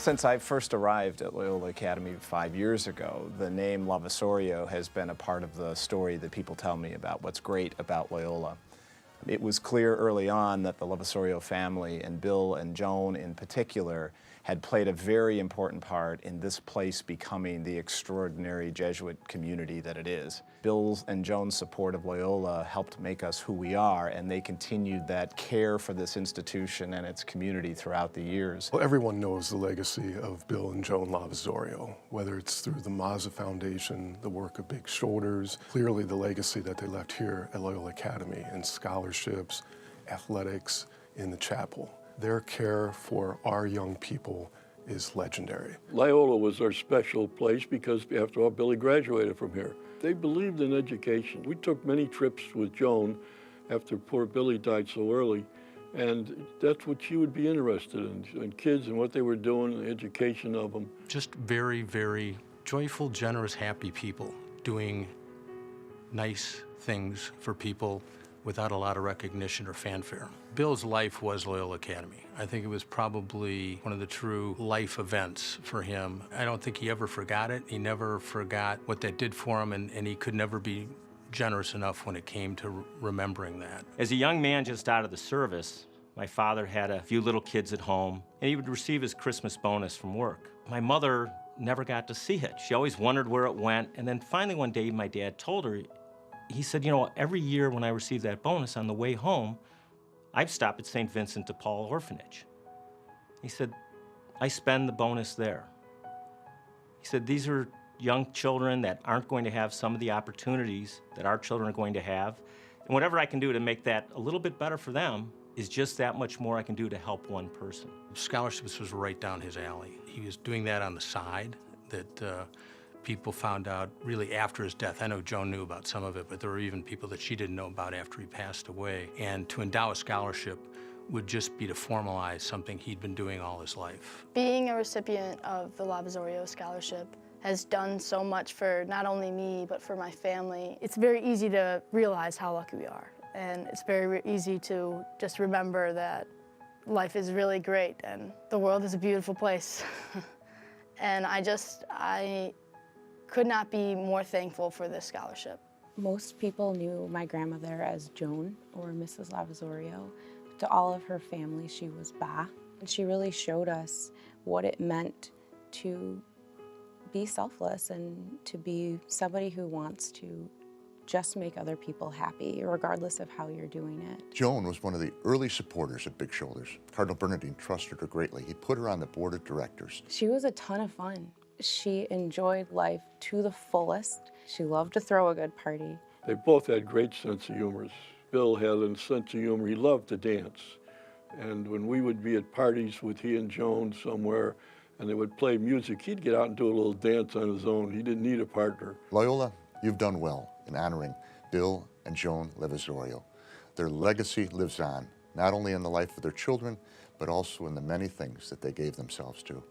Since I first arrived at Loyola Academy 5 years ago, the name Lavasorio has been a part of the story that people tell me about what's great about Loyola. It was clear early on that the Lavasorio family, and Bill and Joan in particular, had played a very important part in this place becoming the extraordinary Jesuit community that it is. Bill's and Joan's support of Loyola helped make us who we are, and they continued that care for this institution and its community throughout the years. Well, everyone knows the legacy of Bill and Joan Lavasorio, whether it's through the Mazza Foundation, the work of Big Shoulders, clearly the legacy that they left here at Loyola Academy in scholarships, athletics, in the chapel. Their care for our young people is legendary. Loyola was our special place because, after all, Billy graduated from here. They believed in education. We took many trips with Joan after poor Billy died so early, and that's what she would be interested in kids and what they were doing, and the education of them. Just very, very joyful, generous, happy people doing nice things for people without a lot of recognition or fanfare. Bill's life was Loyola Academy. I think it was probably one of the true life events for him. I don't think he ever forgot it. He never forgot what that did for him, and he could never be generous enough when it came to remembering that. As a young man just out of the service, my father had a few little kids at home, and he would receive his Christmas bonus from work. My mother never got to see it. She always wondered where it went, and then finally one day my dad told her, he said, you know, every year when I receive that bonus on the way home, I'd stop at St. Vincent de Paul Orphanage. He said, I spend the bonus there. He said, these are young children that aren't going to have some of the opportunities that our children are going to have. And whatever I can do to make that a little bit better for them is just that much more I can do to help one person. Scholarships was right down his alley. He was doing that on the side that people found out really after his death. I know Joan knew about some of it, but there were even people that she didn't know about after he passed away. And to endow a scholarship would just be to formalize something he'd been doing all his life. Being a recipient of the Lavasorio Scholarship has done so much for not only me, but for my family. It's very easy to realize how lucky we are. And it's very easy to just remember that life is really great and the world is a beautiful place. And I could not be more thankful for this scholarship. Most people knew my grandmother as Joan or Mrs. Lavasorio. To all of her family, she was Ba. And she really showed us what it meant to be selfless and to be somebody who wants to just make other people happy, regardless of how you're doing it. Joan was one of the early supporters of Big Shoulders. Cardinal Bernardine trusted her greatly. He put her on the board of directors. She was a ton of fun. She enjoyed life to the fullest. She loved to throw a good party. They both had great sense of humor. Bill had a sense of humor. He loved to dance. And when we would be at parties with he and Joan somewhere, and they would play music, he'd get out and do a little dance on his own. He didn't need a partner. Loyola, you've done well in honoring Bill and Joan Lavasorio. Their legacy lives on, not only in the life of their children, but also in the many things that they gave themselves to.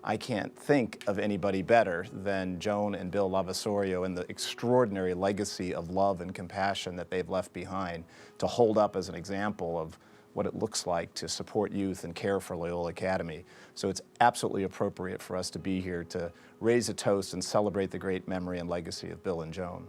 I can't think of anybody better than Joan and Bill Lavasorio and the extraordinary legacy of love and compassion that they've left behind to hold up as an example of what it looks like to support youth and care for Loyola Academy. So it's absolutely appropriate for us to be here to raise a toast and celebrate the great memory and legacy of Bill and Joan.